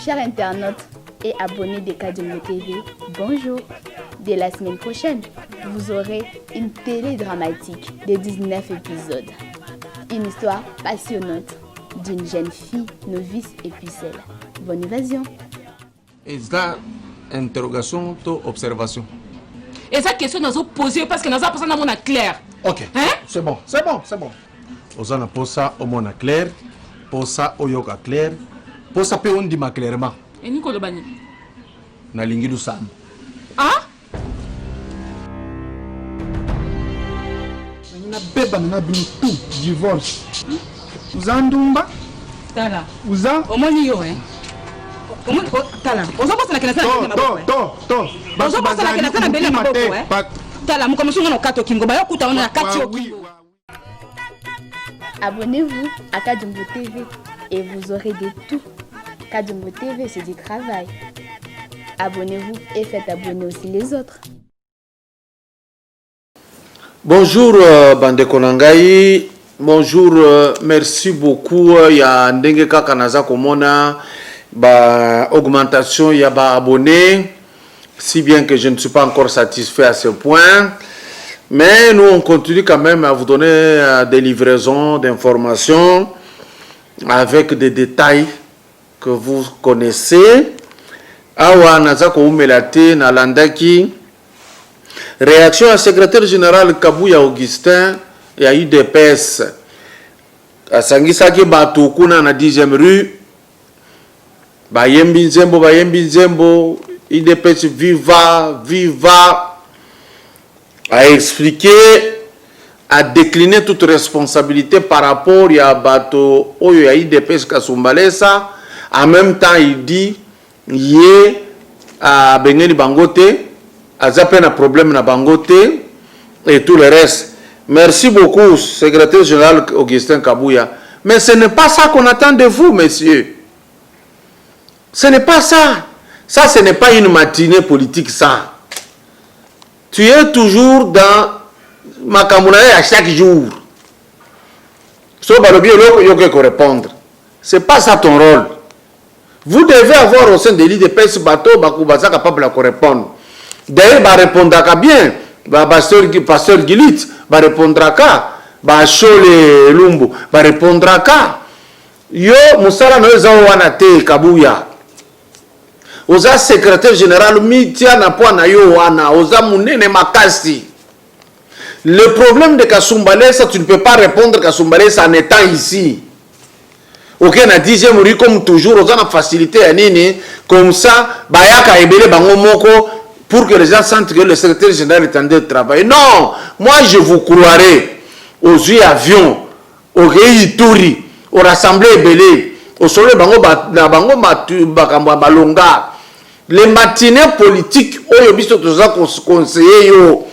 Chers internautes et abonnés de Kadjumbo TV, bonjour. Dès la semaine prochaine, vous aurez une télé dramatique de 19 épisodes. Une histoire passionnante d'une jeune fille novice et pucelle. Bonne évasion. Est-ce que interrogation ou observation? Et cette question nous a posé parce que nous avons posé dans mon clair. Ok, hein? C'est bon. Nous avons posé ça au monde clair, posé ça au yoga clair, posé ça on dit clairement. Et Nicolas Bani? Na lingi du sam. Ah? Na beba na tout divorce. Uza ndumba? Tala. Uza? Omoni yo hein. Omoni tala. Ozo pasa na kena sana na maboko. To. Ozo pasa na kena sana mbele maboko hein. Tala mukomusunga na kato kingo ba yokuta ona kati yo. Abonnez-vous à Kadjumbo TV et vous aurez de tout. Kadjumbo TV, c'est du travail. Abonnez-vous et faites abonner aussi les autres. Bonjour Bande Konangai. Bonjour, merci beaucoup. Il y a ndenge kaka naza komona ba augmentation, il y a ba abonnés. Si bien que je ne suis pas encore satisfait à ce point. Mais nous on continue quand même à vous donner des livraisons d'informations avec des détails que vous connaissez. Awa nazako umelate na landaki. Réaction à secrétaire général Kabouya Augustin et à UDPS. À Sangisaki Batukuna na 10e rue. Bayembi Nzembo. UDPS viva. A expliqué, a décliné toute responsabilité par rapport à Bato Oyo ya UDPS Kasumbalesa. En même temps, il dit, yé a Bengeni Bangote. Azapé un problème na Bangote et tout le reste. Merci beaucoup, secrétaire général Augustin Kabouya. Mais ce n'est pas ça qu'on attend de vous, messieurs. Ce n'est pas ça. Ça, ce n'est pas une matinée politique, ça. Tu es toujours dans ma camouflage à chaque jour. Sauf à l'objet, il y a que répondre. Ce n'est pas ça ton rôle. Vous devez avoir au sein de l'IDPS bateau, Bakoubasa capable de répondre. D'ailleurs, va répondre bien. Pasteur Gilit va répondre à Chole Lumbu va répondre à Yo, Moussala Noeza Wanate Kabouya. Oza secrétaire général Mitia na po na yo wana. Oza Mounene Makasi. Le problème de Kasumbalesa, tu ne peux pas répondre Kasumbalesa en étant ici. Ok, na 10e rue comme toujours, oza na facilité à nini. Comme ça, Bayaka Ebele Bango Moko. Pour que les gens sentent que le secrétaire général est en train de travailler. Non, moi je vous croirai aux yeux avions, au Réitouri, au Rassemblée Belé, au Soleil Bango Balonga. Les matinées politiques, oyo biso toza conseiller yo,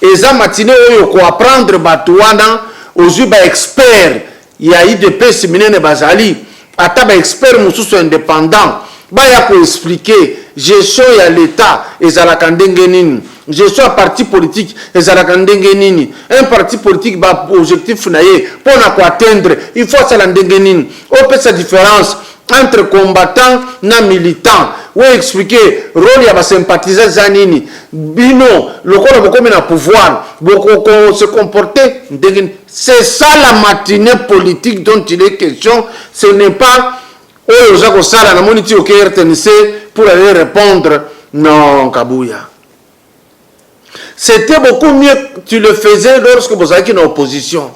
et ça matinées oyo ko apprendre batouana aux yeux ba expert, il y a eu des pèses minene bazali, ata ba expert mususu indépendant. Baya ko expliquer gestion ya l'état ezalaka ndenge nini, gestion ya parti politique ezalaka ndenge nini, un parti politique ba objectif na ye pona ko atteindre il faut ça la ndenge nini, on peut sa différence entre combattant na militant, ou expliquer rôle ya ba sympathisant za nini bino lokola bokomi na pouvoir boko se comporter ndenge. C'est ça la matinée politique dont il est question. Ce n'est pas oh, Jacques Sala, na moniti au RTNC pour aller répondre. Non, Kabouya. C'était beaucoup mieux que tu le faisais lorsque vous étiez en opposition.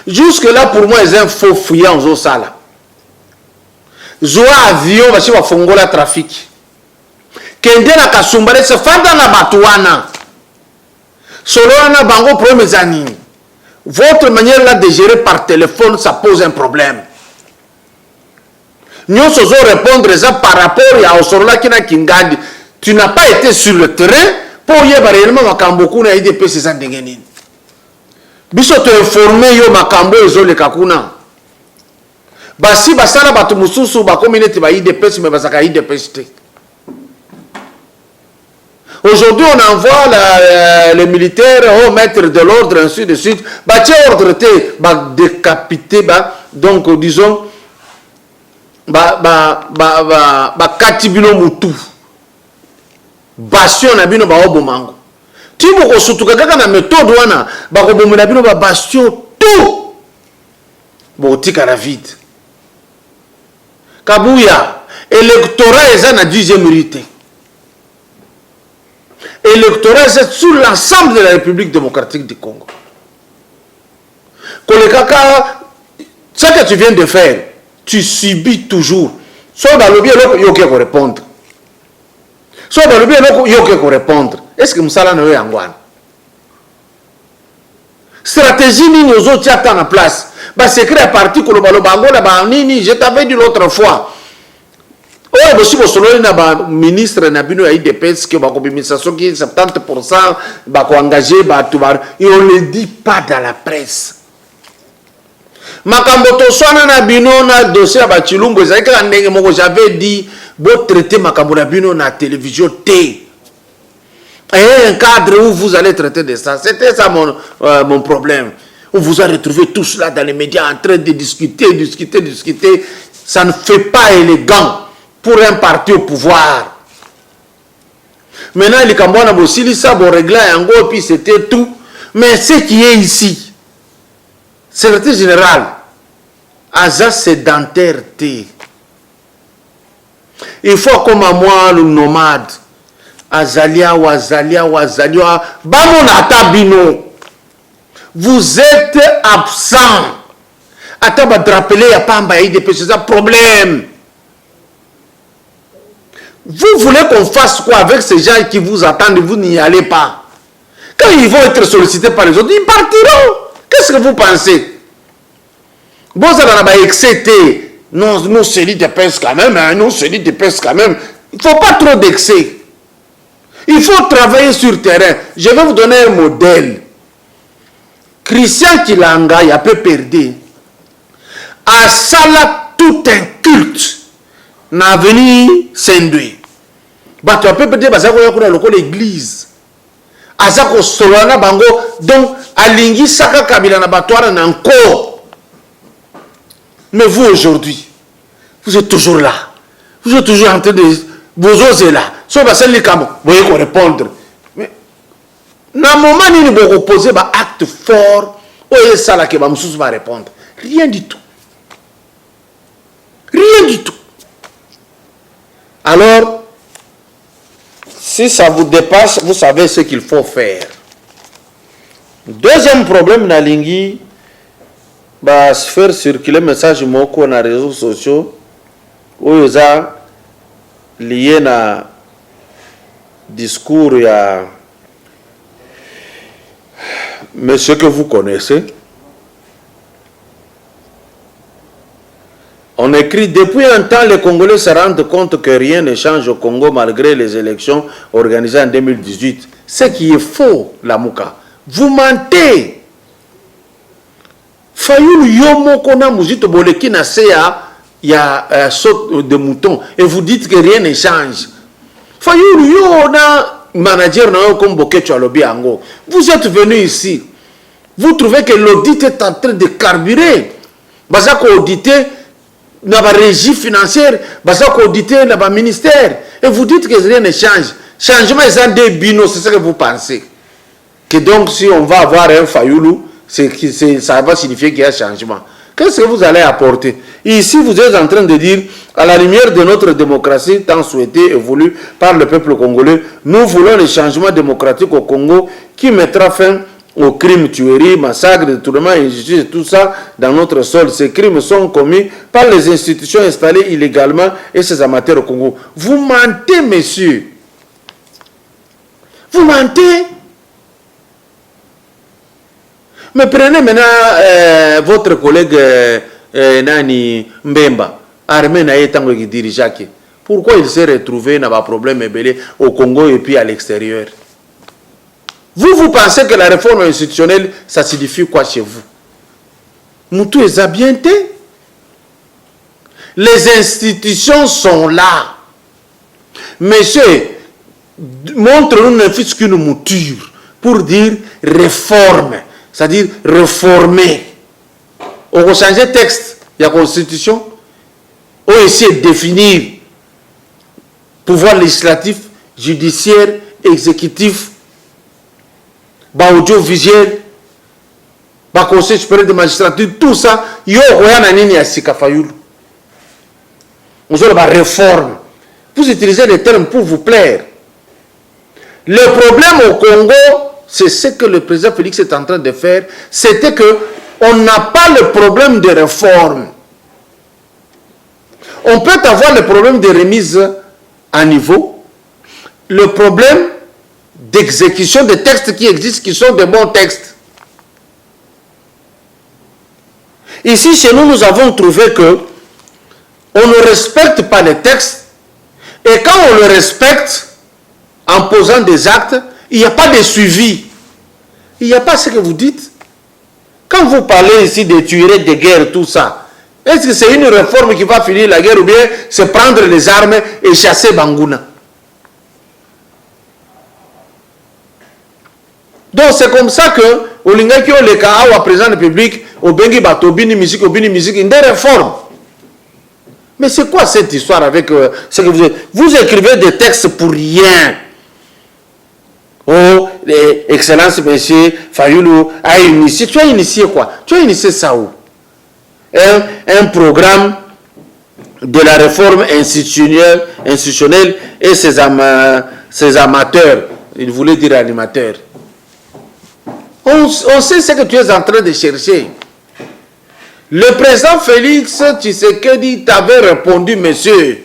Jusque-là, pour moi, c'est un faux fouillant au Sala. Zoa avion basi bafongola trafic. Kende na Kasumbale se fanda na batuana. Solo na bango problème zani. Votre manière là de gérer par téléphone, ça pose un problème. Nous osons répondre ça par rapport à Osorola Kina Kingadi. Tu n'as pas été sur le terrain pour y avoir réellement Makamboku na IDP c'est ça dengeni. Biso te informer yo Makambo ezole kakuna. Basi basala batu mususu ba communauté ba IDP mais basaka IDP c'était. Aujourd'hui, on envoie les militaires au maître de l'ordre, ainsi de suite. Bah, tiens, ordre, décapité, donc, disons, katibino mutu. Bastion na bino ba obomango. Tibo ko sutuka kaka na méthode wana, ba ko bomona bino ba bastion tout. Bo tika la vide. Kabuya, électorat eza na 10e unité. Électoral, c'est sur l'ensemble de la République démocratique du Congo. Ce que tu viens de faire, tu subis toujours. Soit dans le bien, il y a qu'on répondre. Soit dans le bien, il y a qu'on répondre. Est-ce que Moussala ne veut en voir? Stratégie, nous autres, tu en place. C'est créé à partir de l'Obango, je t'avais dit l'autre fois. Oh, si vous avez ministre Nabino a IDPS qui va 70% va engager, et on ne le dit pas dans la presse. Makamboto Swana Nabino na dossier à Bachilumbo, j'avais dit, vous traitez Makambo Nabino na télévision T. Et un cadre où vous allez traiter de ça. C'était ça mon problème. On vous a retrouvé tous là dans les médias en train de discuter. Ça ne fait pas élégant pour un parti au pouvoir. Maintenant, les Cambouana Bossili, ça, bon, réglé, et puis c'était tout. Mais ce qui est ici, secrétaire général, Aza sédentaire, il faut comme à moi, le nomade, Azalia, Bamonata Bino, vous êtes absent. Attends, drapeler, il n'y a pas un problème. Vous voulez qu'on fasse quoi avec ces gens qui vous attendent et vous n'y allez pas? Quand ils vont être sollicités par les autres, ils partiront. Qu'est-ce que vous pensez? Bon, ça va exciter. Non, nous, c'est dit de pèse quand même. Hein, nous, c'est dit de pèse quand même. Il ne faut pas trop d'excès. Il faut travailler sur terrain. Je vais vous donner un modèle. Christian Kilanga, il a peu perdu. À Salah, tout un culte. Na venu Saint-Doué. Bah tu as peu peut-être l'église. Azako solana bango donc alingi saka kabila na batwara na encore. Mais vous aujourd'hui, vous êtes toujours là. Vous êtes toujours en train de vous osez là. So ba sali kamo, vous pouvez répondre. Mais na moment ni vous poser ba acte fort, oye sala ke ba mususu va répondre. Rien du tout. Rien du tout. Alors, si ça vous dépasse, vous savez ce qu'il faut faire. Deuxième problème, Nalingi, bah, faire circuler le message moko dans les réseaux sociaux, où ils ont lié na discours à monsieur que vous connaissez. On écrit, depuis un temps, les Congolais se rendent compte que rien ne change au Congo malgré les élections organisées en 2018. Ce qui est faux, Lamouka. Vous mentez. Fayoul Yomo Kona Mouzito Boleki Nasea, il y a un saut de mouton. Et vous dites que rien ne change. Fayoul Yona, manager comme Bokecho Alobi Ango. Vous êtes venu ici. Vous trouvez que l'audit est en train de carburer. Bazako audité. Dans la régie financière, auditer dans le ministère. Et vous dites que rien ne change. Changement est un des binos, c'est ce que vous pensez. Que donc, si on va avoir un Fayoulou, ça va signifier qu'il y a un changement. Qu'est-ce que vous allez apporter? Ici, vous êtes en train de dire, à la lumière de notre démocratie, tant souhaitée et voulue par le peuple congolais, nous voulons le changement démocratique au Congo qui mettra fin aux crimes, tueries, massacres, détournements, injustices, tout ça dans notre sol. Ces crimes sont commis par les institutions installées illégalement et ces amateurs au Congo. Vous mentez, messieurs. Vous mentez. Mais prenez maintenant votre collègue Nani Mbemba, armé Naïtango qui dirige. Pourquoi il s'est retrouvé dans un problème au Congo et puis à l'extérieur? Vous pensez que la réforme institutionnelle, ça signifie quoi chez vous? Moutou est habienté. Les institutions sont là. Monsieur, montre-nous ne fût qu'une mouture pour dire réforme, c'est-à-dire réformer. On va changer le texte, il y a la constitution. On va essayer de définir pouvoir législatif, judiciaire, exécutif, audiovisuel, conseil supérieur de magistrature, tout ça, il y a une réforme. Vous utilisez les termes pour vous plaire. Le problème au Congo, c'est ce que le président Félix est en train de faire, c'était que on n'a pas le problème de réforme. On peut avoir le problème de remise à niveau, le problème d'exécution des textes qui existent, qui sont de bons textes. Ici, chez nous, nous avons trouvé que on ne respecte pas les textes, et quand on le respecte, en posant des actes, il n'y a pas de suivi. Il n'y a pas ce que vous dites. Quand vous parlez ici de tueries, de guerre, tout ça, est-ce que c'est une réforme qui va finir la guerre ou bien c'est prendre les armes et chasser Bangouna? Donc c'est comme ça que au Lingaki au Leka au président de la République au Bengi Bato Bini musique une des réformes. Mais c'est quoi cette histoire avec ce que vous écrivez des textes pour rien? Oh, Excellence, monsieur Fayoulou a initié. Tu as initié quoi? Tu as initié ça où? Un programme de la réforme institutionnelle et ses amateurs. Il voulait dire animateurs. On sait ce que tu es en train de chercher. Le président Félix Tshisekedi t'avait répondu, monsieur,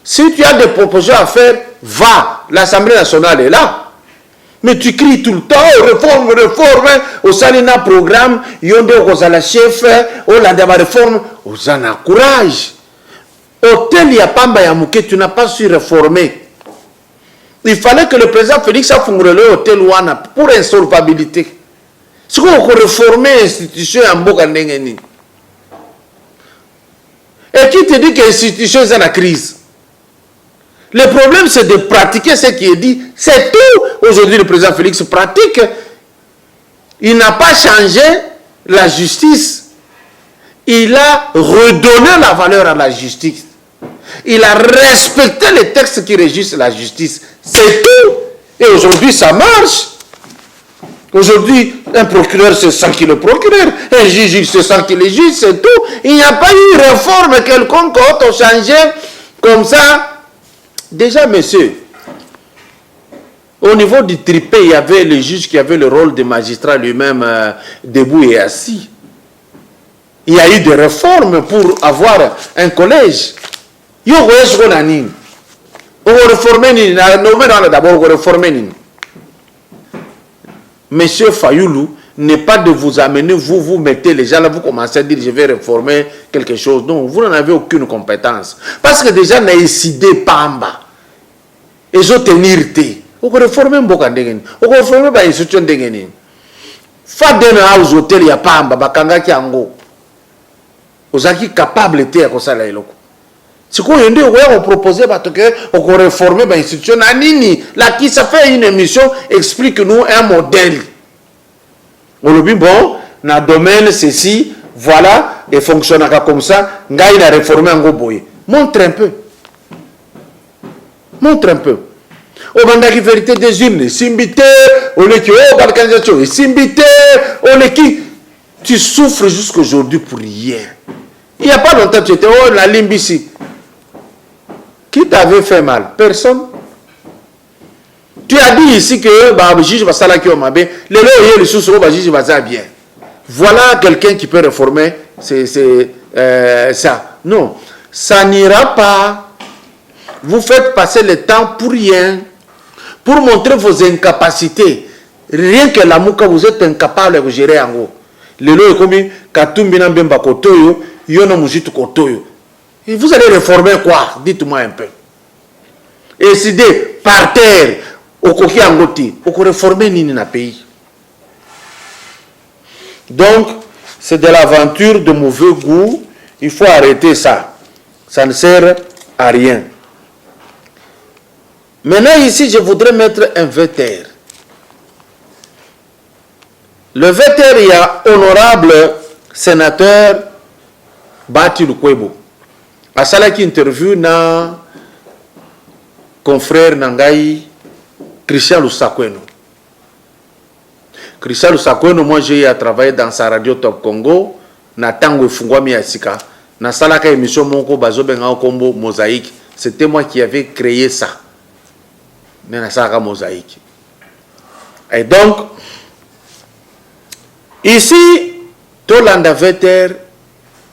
si tu as des propositions à faire, va. L'Assemblée nationale est là. Mais tu cries tout le temps, réforme, au Salina programme, Yonde Rosala chef, au Landama réforme, au Zana courage. Hôtel Yapamba Yamouké, tu n'as pas su réformer. Il fallait que le président Félix a fondé le hôtel Ouana pour insolvabilité. C'est qu'on peut réformer l'institution en Bokandengeni. Et qui te dit que l'institution est en crise? Le problème, c'est de pratiquer ce qui est dit. C'est tout. Aujourd'hui, le président Félix pratique. Il n'a pas changé la justice. Il a redonné la valeur à la justice. Il a respecté les textes qui régissent la justice. C'est tout. Et aujourd'hui, ça marche. Aujourd'hui, un procureur se sent qu'il est procureur. Un juge se sent qu'il est juge. C'est tout. Il n'y a pas eu une réforme quelconque qui a changé comme ça. Déjà, monsieur, au niveau du tripé, il y avait le juge qui avait le rôle de magistrat lui-même debout et assis. Il y a eu des réformes pour avoir un collège. Il y a eu Monsieur Fayoulou, n'est pas de vous amener, vous mettez les gens là, vous commencez à dire je vais réformer quelque chose. Non, vous n'en avez aucune compétence. Parce que déjà, n'a décidé Pamba. Et je tenir té. Vous réformez Mbokandengeni. Vous réformez ba institution Dengeni. Faden house hotel ya Pamba, bakanga kiango. Vous êtes capable de faire ça là. C'est quoi on dit on propose on réformer ba institution nini là qui ça fait une émission explique-nous un modèle. On le dit bon dans domaine ceci voilà et fonctionne comme ça ngai na réformer en boye. Montre un peu. Montre un peu. Au mandat qui vérité des urnes, simbité, on est qui organisation, simbité, on est qui tu souffres jusqu'aujourd'hui pour rien. Il n'y a pas longtemps tu étais la Limbisi. Qui t'avait fait mal? Personne. Tu as dit ici que le juge va s'en qui m'a bien. Le juge va bien. Voilà quelqu'un qui peut réformer ça. Non, ça n'ira pas. Vous faites passer le temps pour rien, pour montrer vos incapacités. Rien que la mouka, vous êtes incapable de gérer en haut. Le lot est comme Katumbi Nambemba Kotoyo, Yono Mujitu Kotoyo. Et vous allez réformer quoi? Dites-moi un peu. Et si des par terre, au Koki Angoti, au réformer Nini na pays. Donc, c'est de l'aventure de mauvais goût. Il faut arrêter ça. Ça ne sert à rien. Maintenant, ici, je voudrais mettre un VTR. Le VTR, il y a honorable sénateur Bati Lukwebo. À ça, qui interview na confrère Nangaï Christian Lusakweno. Christian Lusakweno, moi j'ai travaillé dans sa radio Top Congo, na tango fungwa miasika, na salaka émission monko bazo benga kombo Mosaïque. C'était moi qui avais créé ça. Na salaka Mosaïque. Et donc ici, Tolanda Veter,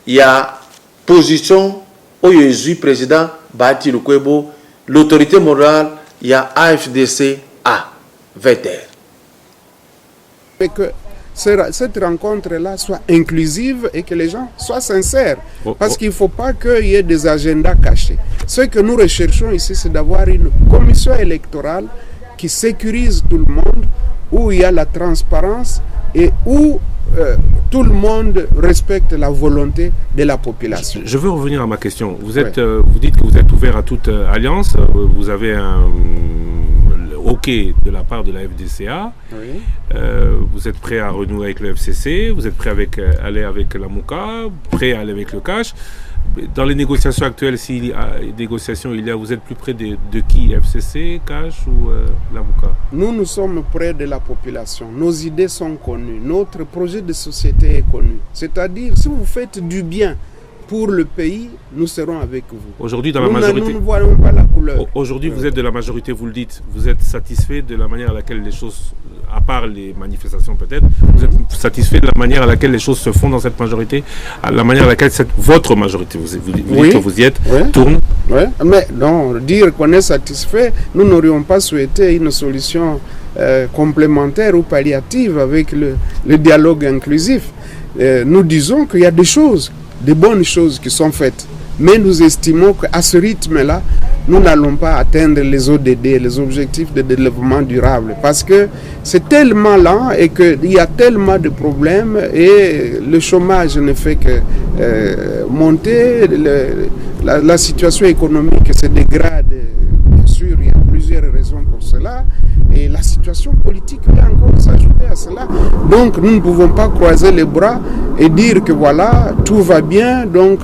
il y a position au Jésus président Bati Lukwebo, l'autorité morale, il y a AFDC A Veter. Et que cette rencontre-là soit inclusive et que les gens soient sincères. Parce qu'il ne faut pas qu'il y ait des agendas cachés. Ce que nous recherchons ici, c'est d'avoir une commission électorale qui sécurise tout le monde, où il y a la transparence et où tout le monde respecte la volonté de la population. Je veux revenir à ma question. Vous êtes, vous dites que vous êtes ouvert à toute alliance. Vous avez un OK de la part de la FDCA. Oui. Vous êtes prêt à renouer avec le FCC. Vous êtes prêt à aller avec la MOUCA, prêt à aller avec le CACH. Dans les négociations actuelles, s'il y a négociations, vous êtes plus près de qui? FCC, CACH ou la MOUCA? Nous sommes près de la population. Nos idées sont connues. Notre projet de société est connu. C'est-à-dire, si vous faites du bien pour le pays, nous serons avec vous. Aujourd'hui, dans la majorité, nous ne voyons pas la couleur. Aujourd'hui, vous êtes de la majorité, vous le dites. Vous êtes satisfait de la manière à laquelle les choses, à part les manifestations peut-être, vous êtes satisfait de la manière à laquelle les choses se font dans cette majorité, à la manière à laquelle votre majorité, vous dites que vous y êtes, tourne. Oui, mais non, dire qu'on est satisfait, nous n'aurions pas souhaité une solution complémentaire ou palliative avec le dialogue inclusif. Nous disons qu'il y a des choses, des bonnes choses qui sont faites. Mais nous estimons qu'à ce rythme-là, nous n'allons pas atteindre les ODD, les objectifs de développement durable. Parce que c'est tellement lent et qu'il y a tellement de problèmes et le chômage ne fait que monter. La situation économique se dégrade. Bien sûr, il y a plusieurs raisons pour cela. Et la situation politique va encore s'ajouter à cela. Donc nous ne pouvons pas croiser les bras et dire que voilà, tout va bien, donc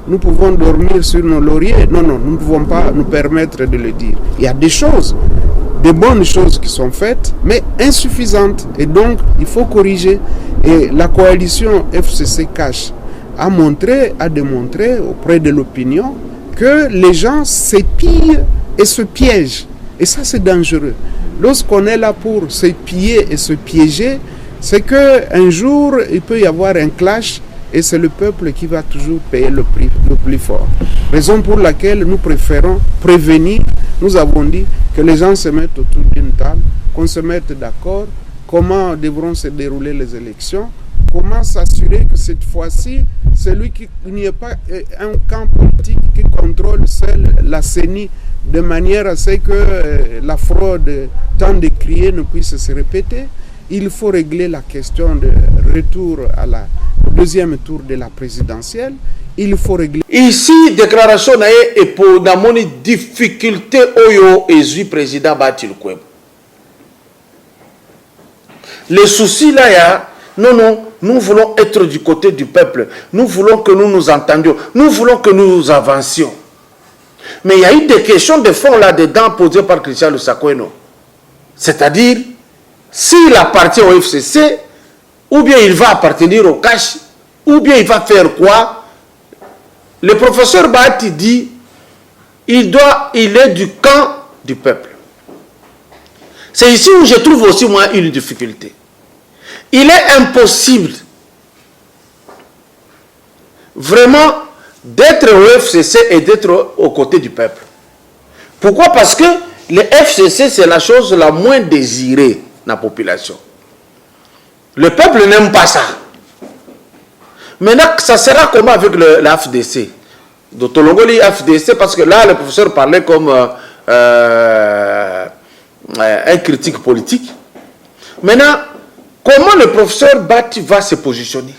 nous pouvons dormir sur nos lauriers. Non, nous ne pouvons pas nous permettre de le dire. Il y a des choses, des bonnes choses qui sont faites, mais insuffisantes. Et donc, il faut corriger. Et la coalition FCC-CACH a démontré auprès de l'opinion que les gens s'épillent et se piègent. Et ça, c'est dangereux. Lorsqu'on est là pour se piller et se piéger, c'est qu'un jour, il peut y avoir un clash et c'est le peuple qui va toujours payer le prix le plus fort. Raison pour laquelle nous préférons prévenir. Nous avons dit que les gens se mettent autour d'une table, qu'on se mette d'accord, comment devront se dérouler les élections, comment s'assurer que cette fois-ci, qu'il n'y ait pas un camp politique qui contrôle seul la CENI, de manière à ce que la fraude tant décriée ne puisse se répéter. Il faut régler la question de retour au deuxième tour de la présidentielle. Il faut régler. Ici, déclaration et pour une difficulté oyo et président Bati Lukwebo. Les soucis là, il y a non, nous voulons être du côté du peuple. Nous voulons que nous nous entendions. Nous voulons que nous avancions. Mais il y a eu des questions de fond là-dedans posées par Christian Lusakweno. C'est-à-dire, s'il appartient au FCC, ou bien il va appartenir au CACH, ou bien il va faire quoi? Le professeur Bati dit, il est du camp du peuple. C'est ici où je trouve aussi moi une difficulté. Il est impossible vraiment d'être au FCC et d'être aux côtés du peuple. Pourquoi? Parce que le FCC, c'est la chose la moins désirée dans la population. Le peuple n'aime pas ça. Maintenant, ça sera comment avec la FDC? Dr. Longoli, FDC, parce que là, le professeur parlait comme un critique politique. Maintenant, comment le professeur Bati va se positionner?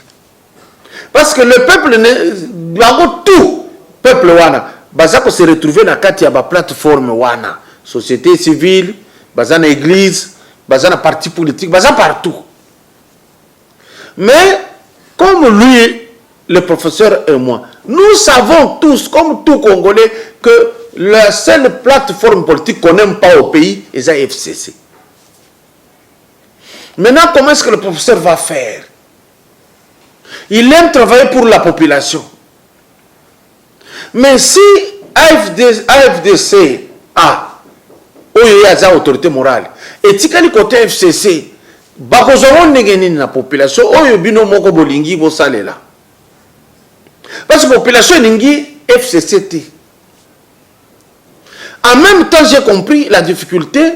Parce que le peuple, tout peuple wana, bazako se retrouver dans la plateforme wana, société civile, bazana église, bazana parti politique, bazana partout. Mais comme lui, le professeur et moi, nous savons tous, comme tout Congolais, que la seule plateforme politique qu'on n'aime pas au pays est la FCC. Maintenant, comment est-ce que le professeur va faire? Il aime travailler pour la population. Mais si AFDC a autorité morale, et si il côté FCC, la population, parce que la population est FCC. En même temps, j'ai compris la difficulté.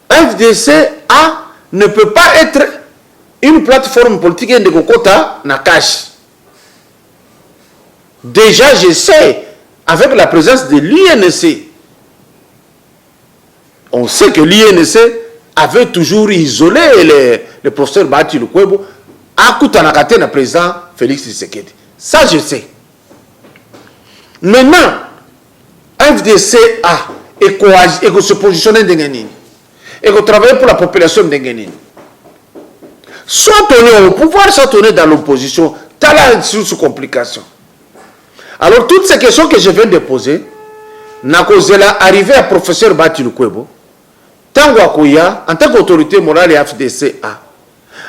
FDC-A ne peut pas être une plateforme politique de Kokota na cash. Déjà, je sais, avec la présence de l'INC, on sait que l'INC avait toujours isolé le professeur Bati Lukwebo à Koutanakate na président Félix Tshisekedi. Ça, je sais. Maintenant, FDC-A et se positionner dans Ngenini et travailler pour la population de Ngenini. Soit on est au pouvoir, soit on est dans l'opposition. T'as là sous complication. Alors, toutes ces questions que je viens de poser, n'a causé là, arrivé à professeur Bati Lukwebo, Tango Akoya, en tant qu'autorité morale et FDC-A,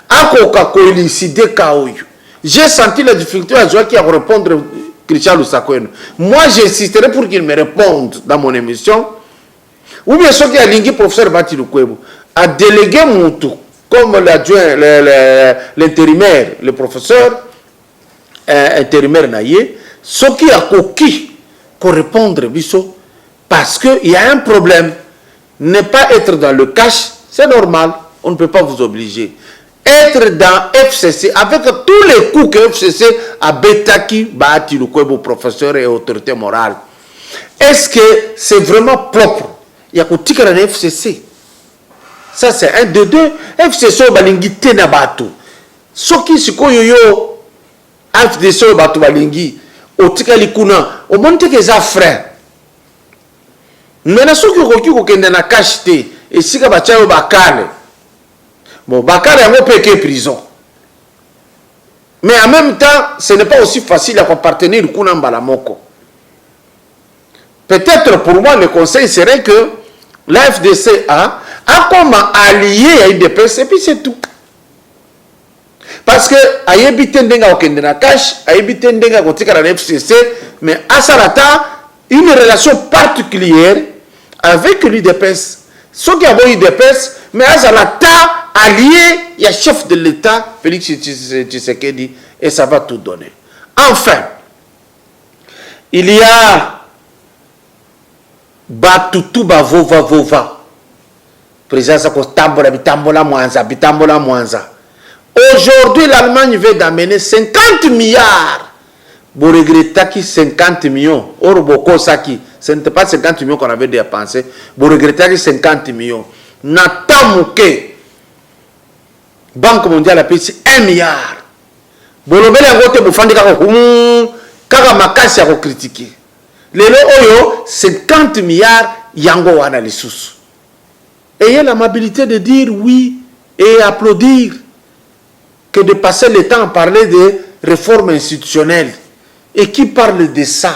Akoka Koelicide Kaoyu. J'ai senti la difficulté à Joa qui a répondre Christian Lusakweno. Moi, j'insisterai pour qu'il me réponde dans mon émission. Ou bien ce qui a lingué professeur Bati Lukwebo a délégué Moutou comme l'adjoint, l'intérimaire, le professeur intérimaire Naye, ce qui a coquille pour répondre Bisso, parce qu'il y a un problème. Ne pas être dans le cash, c'est normal, on ne peut pas vous obliger. Être dans FCC, avec tous les coups que FCC a Betaki, Bati Lukwebo, professeur et autorité morale, est-ce que c'est vraiment propre? Il y a qu'au dans FCC. Ça, c'est un de deux. FCC, balingi tena batu. Soki siko yoyo, FDC, batu balingi, au tika likuna, au monte que ça frère. Maintenant, soki koki kokende na kashite, et si ka bacha yo bakale. Bon, bakale yango peke prison. Mais en même temps, ce n'est pas aussi facile à appartenir kuna mbalamoko. Peut-être pour moi, le conseil serait que la FDC-A a comme allié à UDPS et puis c'est tout. Parce que Ayebite Ndenga okende na cash, Ayebite Ndenga kotika na FCC, mais à Salata, une relation particulière avec l'UDPS. Ce qui a eu l'UDPS, mais à Salata, allié, il y a chef de l'État, Félix Tshisekedi, et ça va tout donner. Enfin, il y a Batutu Vova. Président Sako Bitambola Mwanza. Aujourd'hui, l'Allemagne veut d'amener 50 milliards. Vous regrettez qui 50 millions. Or, beaucoup Saki, ce n'était pas 50 millions qu'on avait dépensé. Vous regrettez qui 50 millions. Natamouke, Banque mondiale a payé 1 milliard. Vous avez Kaka Makasi a critiqué. Les Oyo, 50 milliards, Yango wana lisusu. Ayez l'amabilité de dire oui et applaudir que de passer le temps à parler de réformes institutionnelles. Et qui parle de ça?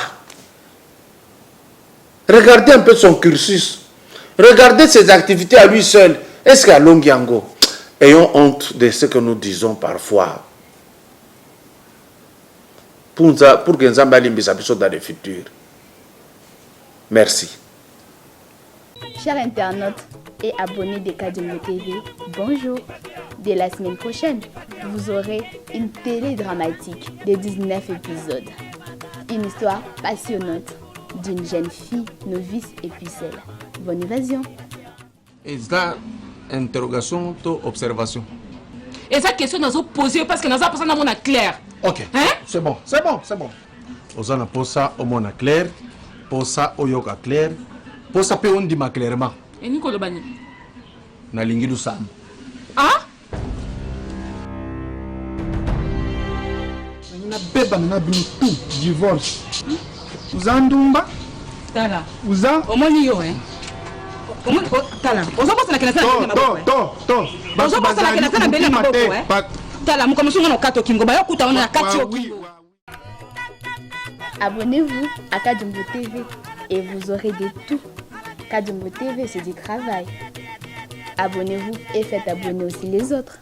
Regardez un peu son cursus. Regardez ses activités à lui seul. Est-ce qu'à Longiango, ayons honte de ce que nous disons parfois pour que nous ayons dans le futur. Merci. Chers internautes, et abonnés de Kadjumbo TV, bonjour. Dès la semaine prochaine, vous aurez une télé dramatique de 19 épisodes. Une histoire passionnante d'une jeune fille novice et pucelle. Bonne évasion. Est-ce que interrogation ou observation? Et cette question nous a posée parce que nous avons besoin d'un clair. Ok, hein? C'est bon. Vous avez posé ça au monde clair, pour ça au yoga clair, pour ça on dit clairement. Et Nicolas Bani? Na lingi du sam. Ah? Na beba na binu tout divorce. Uza ndumba? Tala. Uza? Omoni yo hein. Omoni tala. Ozo bosa na kena sana na maboko. To. Ozo bosa na kena sana mbele maboko hein. Tala mukomusunga no kato kingo ba yokuta ona kati yo kingo. Abonnez-vous à Kadjumbo TV et vous aurez de tout. Kadjumbo TV, c'est du travail. Abonnez-vous et faites abonner aussi les autres.